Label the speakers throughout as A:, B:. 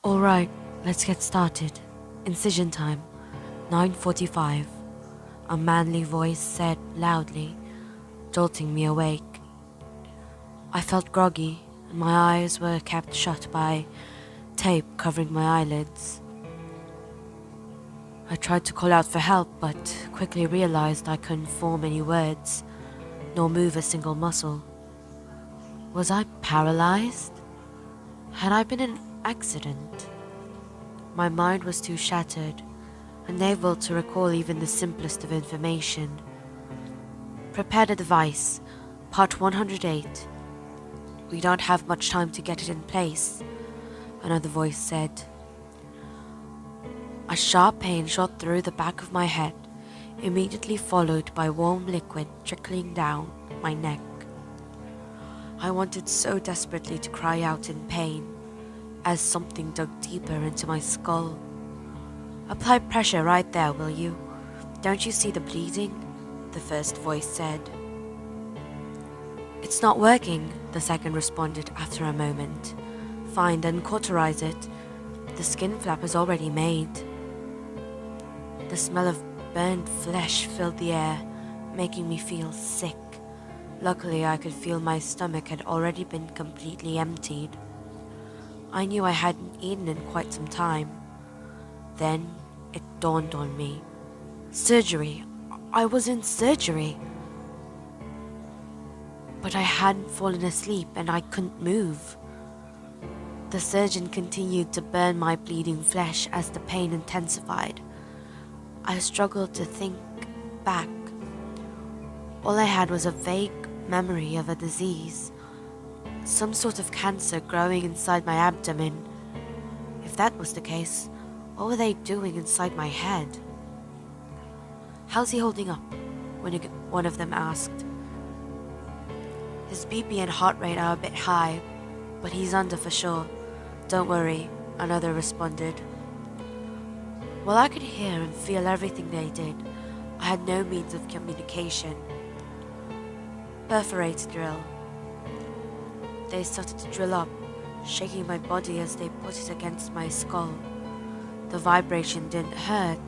A: Alright, let's get started. Incision time, 9:45. A manly voice said loudly, jolting me awake. I felt groggy, and my eyes were kept shut by tape covering my eyelids. I tried to call out for help, but quickly realized I couldn't form any words, nor move a single muscle. Was I paralyzed? Had I been in an accident? My mind was too shattered, unable to recall even the simplest of information. Prepare the device, part 108. We don't have much time to get it in place, another voice said. A sharp pain shot through the back of my head, immediately followed by warm liquid trickling down my neck. I wanted so desperately to cry out in pain, as something dug deeper into my skull. Apply pressure right there, will you? Don't you see the bleeding? The first voice said. It's not working, the second responded after a moment. Fine, then cauterize it. The skin flap is already made. The smell of burnt flesh filled the air, making me feel sick. Luckily, I could feel my stomach had already been completely emptied. I knew I hadn't eaten in quite some time. Then it dawned on me. Surgery. I was in surgery. But I hadn't fallen asleep and I couldn't move. The surgeon continued to burn my bleeding flesh as the pain intensified. I struggled to think back. All I had was a vague memory of a disease, some sort of cancer growing inside my abdomen. If that was the case, what were they doing inside my head? How's he holding up? One of them asked. His BP and heart rate are a bit high, but he's under for sure. Don't worry, another responded. While I could hear and feel everything they did, I had no means of communication. Perforate drill. They started to drill up, shaking my body as they put it against my skull. The vibration didn't hurt,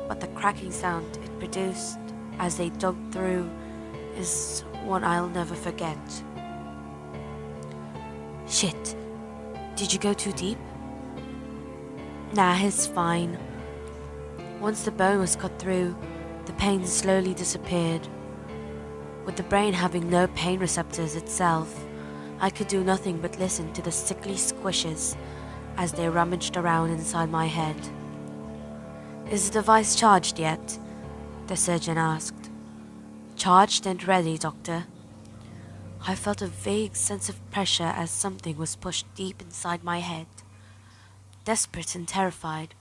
A: but the cracking sound it produced as they dug through is one I'll never forget. Shit, did you go too deep? Nah, it's fine. Once the bone was cut through, the pain slowly disappeared. With the brain having no pain receptors itself, I could do nothing but listen to the sickly squishes as they rummaged around inside my head. Is the device charged yet? The surgeon asked. Charged and ready, doctor. I felt a vague sense of pressure as something was pushed deep inside my head. Desperate and terrified,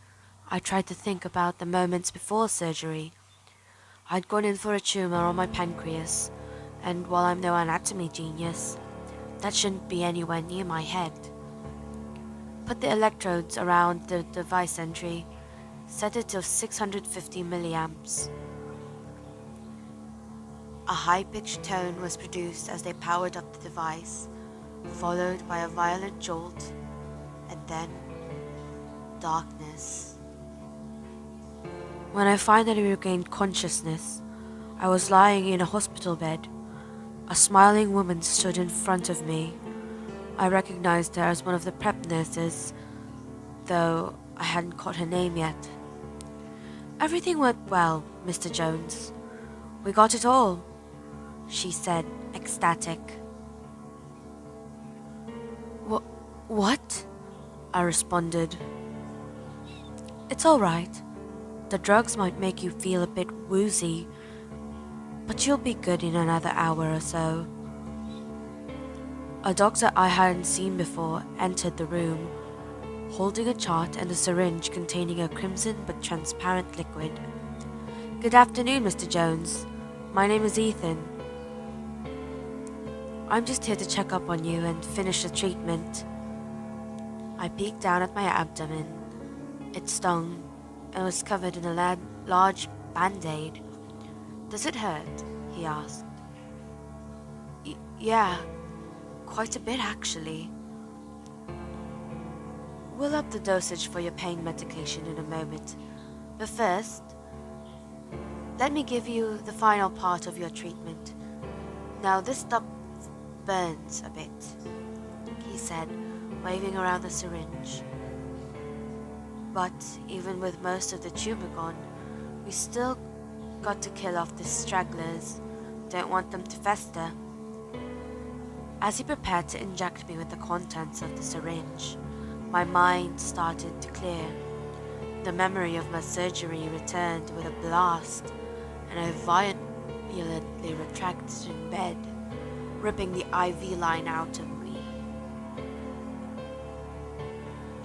A: I tried to think about the moments before surgery. I'd gone in for a tumor on my pancreas, and while I'm no anatomy genius, that shouldn't be anywhere near my head. Put the electrodes around the device entry, set it to 650 milliamps. A high-pitched tone was produced as they powered up the device, followed by a violent jolt, and then darkness. When I finally regained consciousness, I was lying in a hospital bed. A smiling woman stood in front of me. I recognized her as one of the prep nurses, though I hadn't caught her name yet. Everything went well, Mr. Jones. We got it all, she said, ecstatic. What? I responded. It's all right. The drugs might make you feel a bit woozy, but you'll be good in another hour or so. A doctor I hadn't seen before entered the room, holding a chart and a syringe containing a crimson but transparent liquid. Good afternoon, Mr. Jones. My name is Ethan. I'm just here to check up on you and finish the treatment. I peeked down at my abdomen. It stung and was covered in a large band-aid. Does it hurt? He asked. Yeah, quite a bit actually. We'll up the dosage for your pain medication in a moment. But first, let me give you the final part of your treatment. Now this stuff burns a bit, he said, waving around the syringe. But even with most of the tumor gone, we still got to kill off the stragglers. Don't want them to fester. As he prepared to inject me with the contents of the syringe, my mind started to clear. The memory of my surgery returned with a blast, and I violently retracted in bed, ripping the IV line out of me.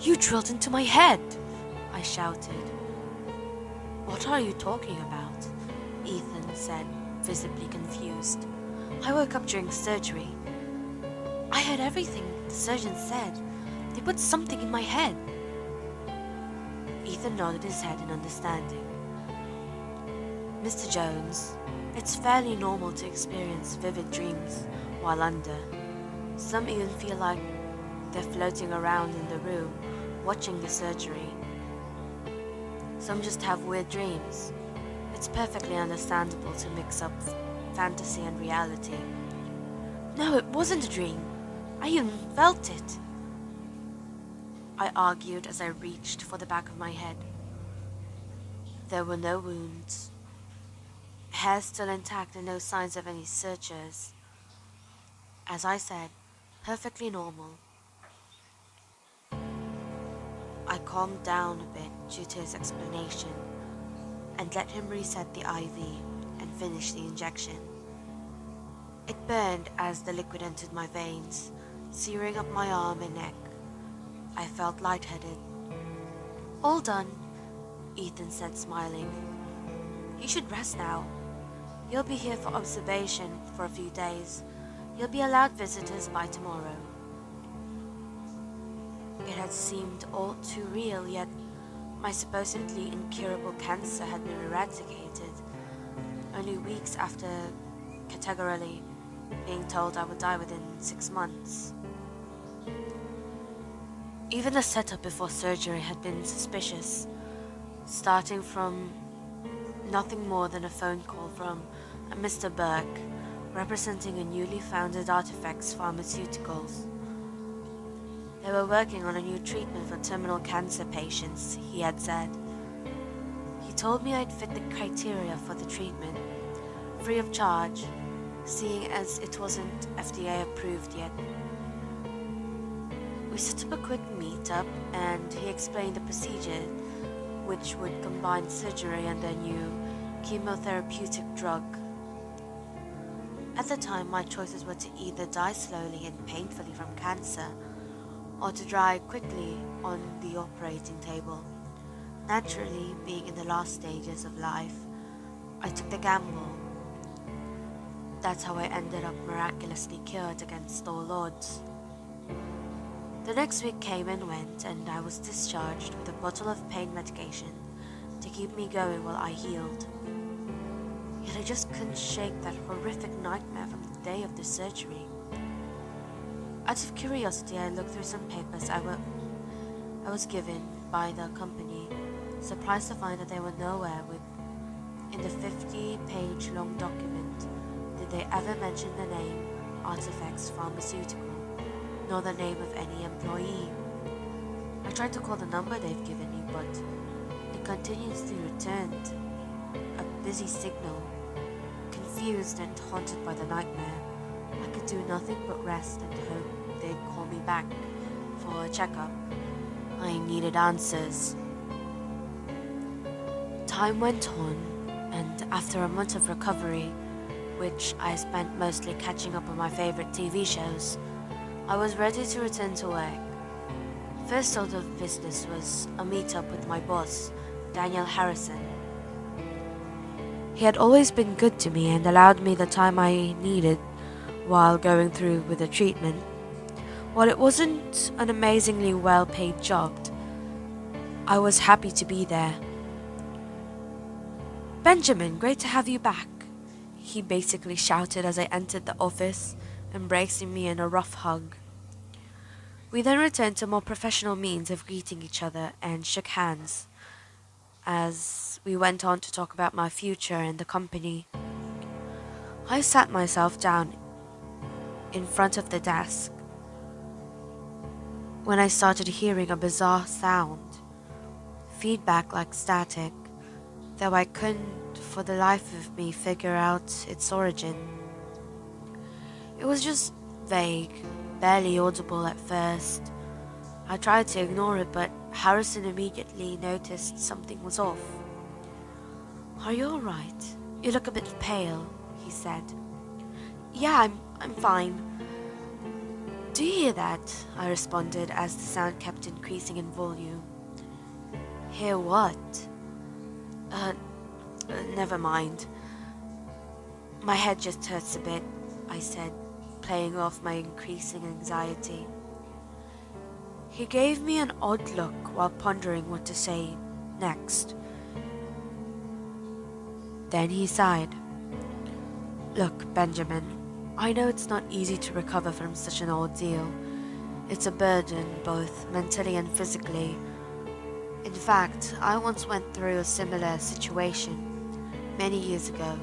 A: "You drilled into my head!" I shouted. "What are you talking about?" Ethan said, visibly confused. "I woke up during surgery. I heard everything the surgeon said. They put something in my head." Ethan nodded his head in understanding. "Mr. Jones, it's fairly normal to experience vivid dreams while under. Some even feel like they're floating around in the room, watching the surgery. Some just have weird dreams. It's perfectly understandable to mix up fantasy and reality." "No, it wasn't a dream. I even felt it," I argued as I reached for the back of my head. There were no wounds. Hair still intact and no signs of any sutures. As I said, perfectly normal. I calmed down a bit due to his explanation and let him reset the IV and finish the injection. It burned as the liquid entered my veins, searing up my arm and neck. I felt lightheaded. "All done," Ethan said, smiling. "You should rest now. You'll be here for observation for a few days. You'll be allowed visitors by tomorrow." It had seemed all too real, yet my supposedly incurable cancer had been eradicated only weeks after categorically being told I would die within 6 months. Even the setup before surgery had been suspicious, starting from nothing more than a phone call from a Mr. Burke representing a newly founded Artifex Pharmaceuticals. They were working on a new treatment for terminal cancer patients, he had said. He told me I'd fit the criteria for the treatment, free of charge, seeing as it wasn't FDA approved yet. We set up a quick meet-up and he explained the procedure, which would combine surgery and a new chemotherapeutic drug. At the time, my choices were to either die slowly and painfully from cancer or to die quickly on the operating table. Naturally, being in the last stages of life, I took the gamble. That's how I ended up miraculously cured against all odds. The next week came and went, and I was discharged with a bottle of pain medication to keep me going while I healed. Yet I just couldn't shake that horrific nightmare from the day of the surgery. Out of curiosity, I looked through some papers I was given by the company, surprised to find that they were nowhere in the 50-page long document did they ever mention the name Artifex Pharmaceutical, nor the name of any employee. I tried to call the number they've given me, but it continuously returned a busy signal. Confused and haunted by the nightmare, I could do nothing but rest and hope they'd call me back for a checkup. I needed answers. Time went on, and after a month of recovery, which I spent mostly catching up on my favorite TV shows, I was ready to return to work. First order of business was a meet-up with my boss, Daniel Harrison. He had always been good to me and allowed me the time I needed while going through with the treatment. While it wasn't an amazingly well-paid job, I was happy to be there. "Benjamin, great to have you back," he basically shouted as I entered the office, embracing me in a rough hug. We then returned to more professional means of greeting each other and shook hands as we went on to talk about my future and the company. I sat myself down in front of the desk when I started hearing a bizarre sound, feedback like static, though I couldn't for the life of me figure out its origin. It was just vague, barely audible at first. I tried to ignore it, but Harrison immediately noticed something was off. "Are you alright? You look a bit pale," he said. "Yeah, I'm fine." "Do you hear that?" I responded as the sound kept increasing in volume. "Hear what?" Never mind. My head just hurts a bit," I said, playing off my increasing anxiety. He gave me an odd look while pondering what to say next. Then he sighed. "Look, Benjamin, I know it's not easy to recover from such an ordeal. It's a burden, both mentally and physically. In fact, I once went through a similar situation many years ago.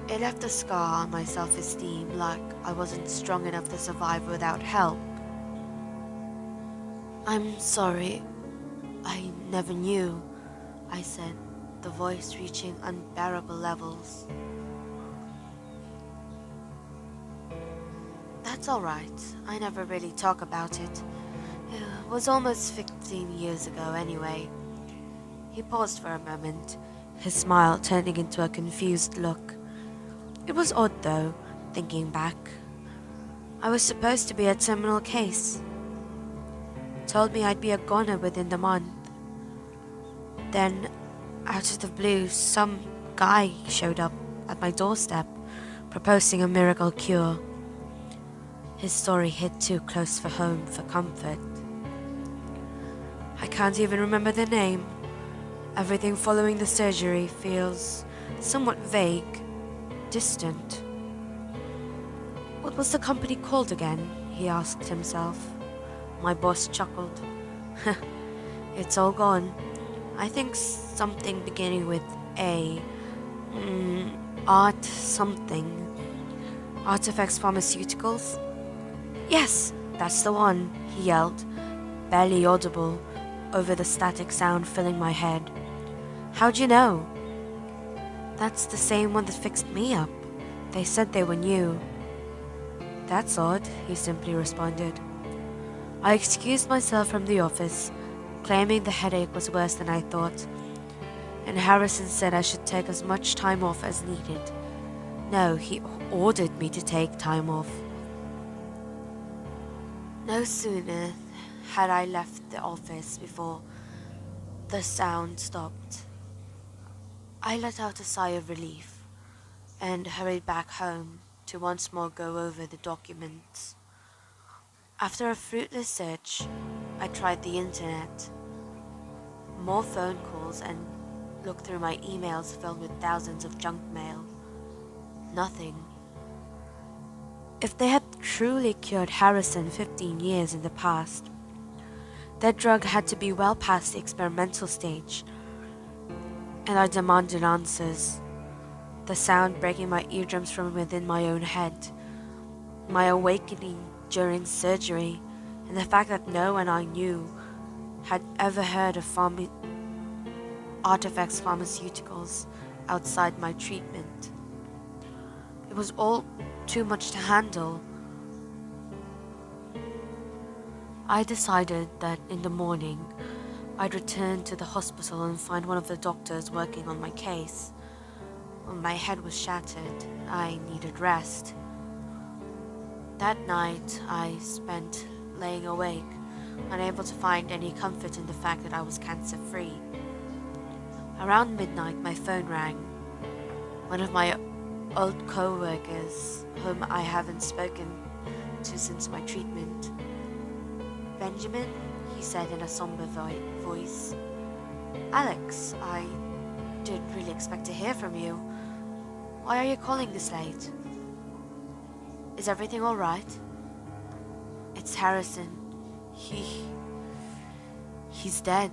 A: It left a scar on my self-esteem, like I wasn't strong enough to survive without help. I'm sorry, I never knew," I said, the voice reaching unbearable levels. "That's all right. I never really talk about it. It was almost 15 years ago anyway." He paused for a moment, his smile turning into a confused look. It was odd though, thinking back. I was supposed to be a terminal case. Told me I'd be a goner within the month. Then, out of the blue, some guy showed up at my doorstep, proposing a miracle cure. His story hit too close for home for comfort. I can't even remember the name. Everything following the surgery feels somewhat vague, distant. "What was the company called again?" he asked himself. My boss chuckled. "It's all gone. I think something beginning with A. Art something. Artifacts Pharmaceuticals?" "Yes, that's the one," he yelled, barely audible, over the static sound filling my head. "How'd you know?" "That's the same one that fixed me up. They said they were new." "That's odd," he simply responded. I excused myself from the office, claiming the headache was worse than I thought, and Harrison said I should take as much time off as needed. No, he ordered me to take time off. No sooner had I left the office before the sound stopped. I let out a sigh of relief and hurried back home to once more go over the documents. After a fruitless search, I tried the internet. More phone calls and looked through my emails filled with thousands of junk mail. Nothing. If they had truly cured Harrison 15 years in the past, that drug had to be well past the experimental stage, and I demanded answers. The sound breaking my eardrums from within my own head, my awakening during surgery, and the fact that no one I knew had ever heard of Artifacts Pharmaceuticals outside my treatment. It was all too much to handle. I decided that in the morning I'd return to the hospital and find one of the doctors working on my case. When my head was shattered, I needed rest. That night I spent laying awake, unable to find any comfort in the fact that I was cancer-free. Around midnight my phone rang. One of my old co-workers, whom I haven't spoken to since my treatment. "Benjamin," he said in a somber voice. "Alex, I didn't really expect to hear from you. Why are you calling this late? Is everything all right?" "It's Harrison. He... he's dead.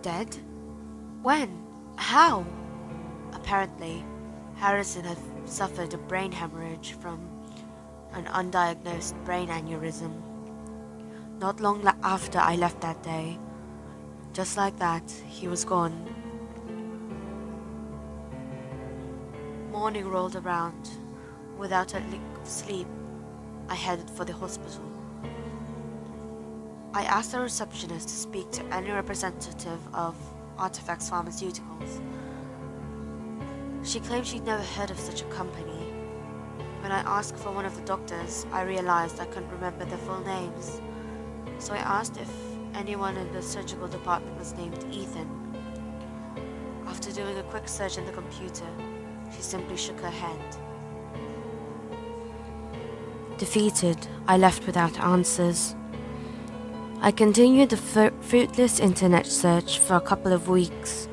A: Dead? When? How? Apparently, Harrison had suffered a brain hemorrhage from an undiagnosed brain aneurysm. Not long after I left that day, just like that, he was gone. Morning rolled around. Without a lick of sleep, I headed for the hospital. I asked the receptionist to speak to any representative of Artifacts Pharmaceuticals. She claimed she'd never heard of such a company. When I asked for one of the doctors, I realized I couldn't remember their full names. So I asked if anyone in the surgical department was named Ethan. After doing a quick search in the computer, she simply shook her head. Defeated, I left without answers. I continued the fruitless internet search for a couple of weeks,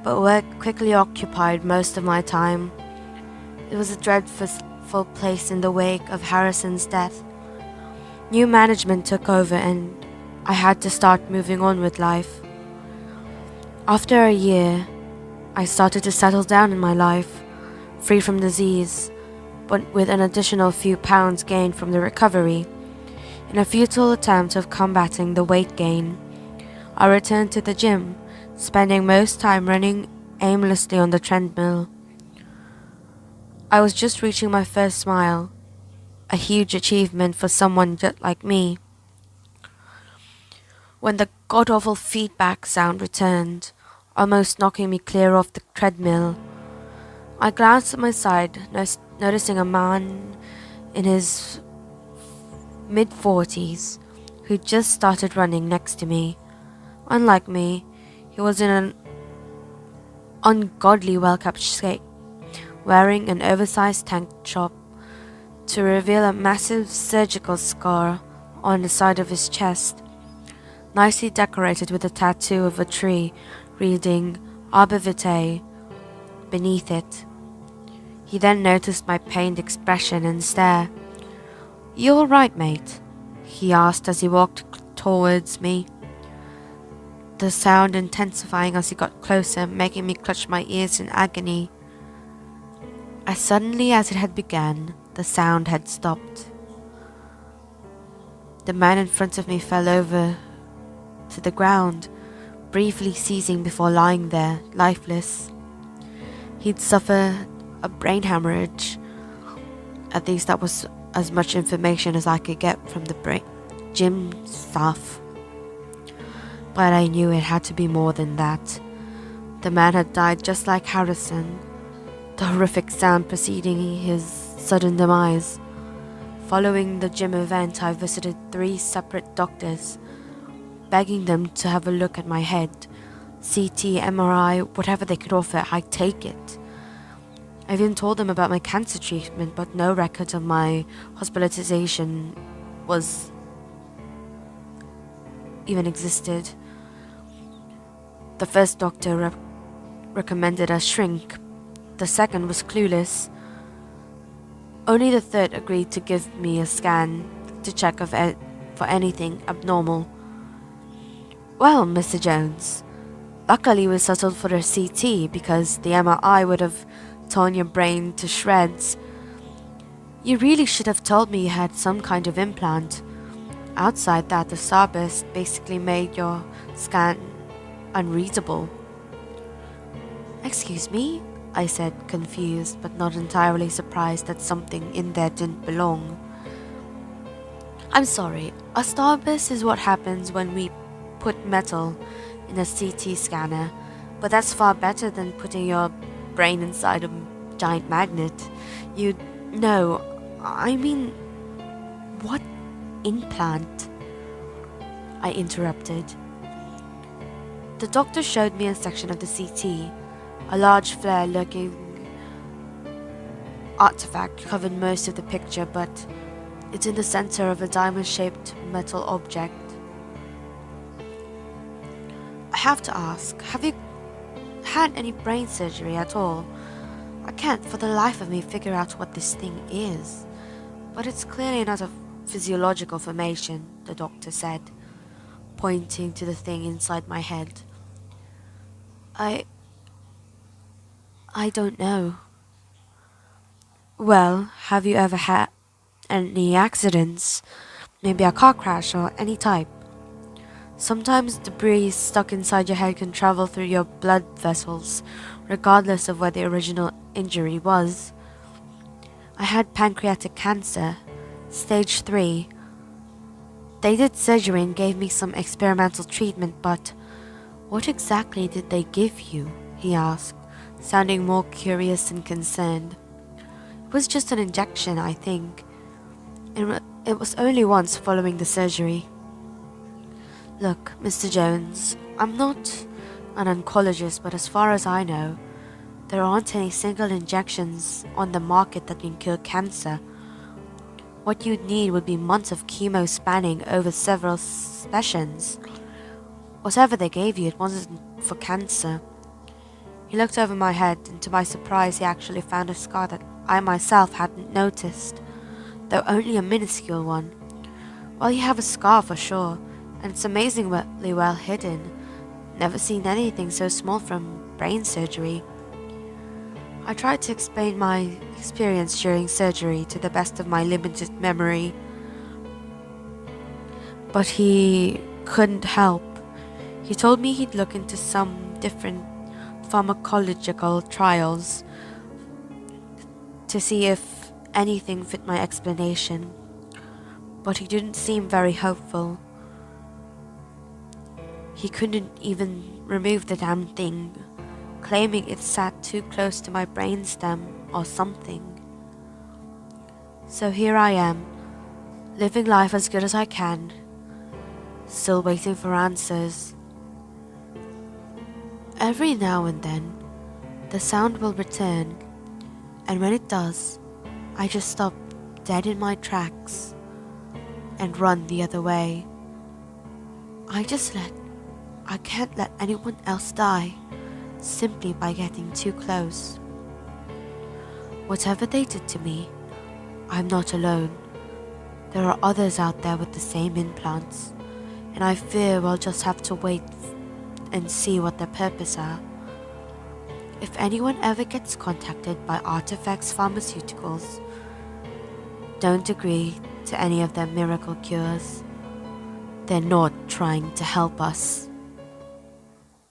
A: but work quickly occupied most of my time. It was a dreadful place in the wake of Harrison's death. New management took over and I had to start moving on with life. After a year, I started to settle down in my life, free from disease, but with an additional few pounds gained from the recovery. In a futile attempt of combating the weight gain, I returned to the gym, spending most time running aimlessly on the treadmill. I was just reaching my first mile, a huge achievement for someone just like me, when the god-awful feedback sound returned, almost knocking me clear off the treadmill. I glanced at my side, noticing a man in his mid-40s who just started running next to me. Unlike me, he was in an ungodly well-kept shape, wearing an oversized tank top to reveal a massive surgical scar on the side of his chest, nicely decorated with a tattoo of a tree reading Arbor Vitae beneath it. He then noticed my pained expression and stare. "You all right, mate?" he asked as he walked towards me, the sound intensifying as he got closer, making me clutch my ears in agony. As suddenly as it had begun, the sound had stopped. The man in front of me fell over to the ground, briefly seizing before lying there, lifeless. He'd suffered a brain hemorrhage. At least that was as much information as I could get from the gym staff. But I knew it had to be more than that. The man had died just like Harrison, the horrific sound preceding his sudden demise. Following the gym event, I visited 3 separate doctors, begging them to have a look at my head. CT, MRI, whatever they could offer, I'd take it. I even told them about my cancer treatment, but no record of my hospitalization was even existed. The first doctor recommended a shrink. The second was clueless. Only the third agreed to give me a scan to check for anything abnormal. Well, Mr. Jones, luckily we settled for a CT because the MRI would have torn your brain to shreds. You really should have told me you had some kind of implant. Outside that, the starburst basically made your scan unreadable. Excuse me? I said, confused but not entirely surprised that something in there didn't belong. I'm sorry, a starburst is what happens when we put metal in a CT scanner, but that's far better than putting your brain inside a giant magnet. No, I mean, what implant? I interrupted. The doctor showed me a section of the CT. A large flare-looking artifact covered most of the picture, but it's in the center of a diamond-shaped metal object. I have to ask, have you had any brain surgery at all? I can't for the life of me figure out what this thing is, but it's clearly not a physiological formation, the doctor said, pointing to the thing inside my head. I. I don't know. Well, have you ever had any accidents? Maybe a car crash or any type? Sometimes debris stuck inside your head can travel through your blood vessels, regardless of where the original injury was. I had pancreatic cancer, stage 3. They did surgery and gave me some experimental treatment, but what exactly did they give you? He asked, sounding more curious than concerned. It was just an injection, I think. It was only once following the surgery. Look, Mr. Jones, I'm not an oncologist, but as far as I know, there aren't any single injections on the market that can cure cancer. What you'd need would be months of chemo spanning over several sessions. Whatever they gave you, it wasn't for cancer. He looked over my head, and to my surprise he actually found a scar that I myself hadn't noticed, though only a minuscule one. Well, you have a scar for sure, and it's amazingly well hidden. Never seen anything so small from brain surgery. I tried to explain my experience during surgery to the best of my limited memory, but he couldn't help. He told me he'd look into some different pharmacological trials to see if anything fit my explanation, but he didn't seem very hopeful. He couldn't even remove the damn thing, claiming it sat too close to my brainstem or something. So here I am, living life as good as I can, still waiting for answers. Every now and then, the sound will return, and when it does, I just stop dead in my tracks and run the other way. I can't let anyone else die simply by getting too close. Whatever they did to me, I'm not alone. There are others out there with the same implants, and I fear we'll just have to wait and see what their purpose are. If anyone ever gets contacted by Artifacts Pharmaceuticals, don't agree to any of their miracle cures. They're not trying to help us.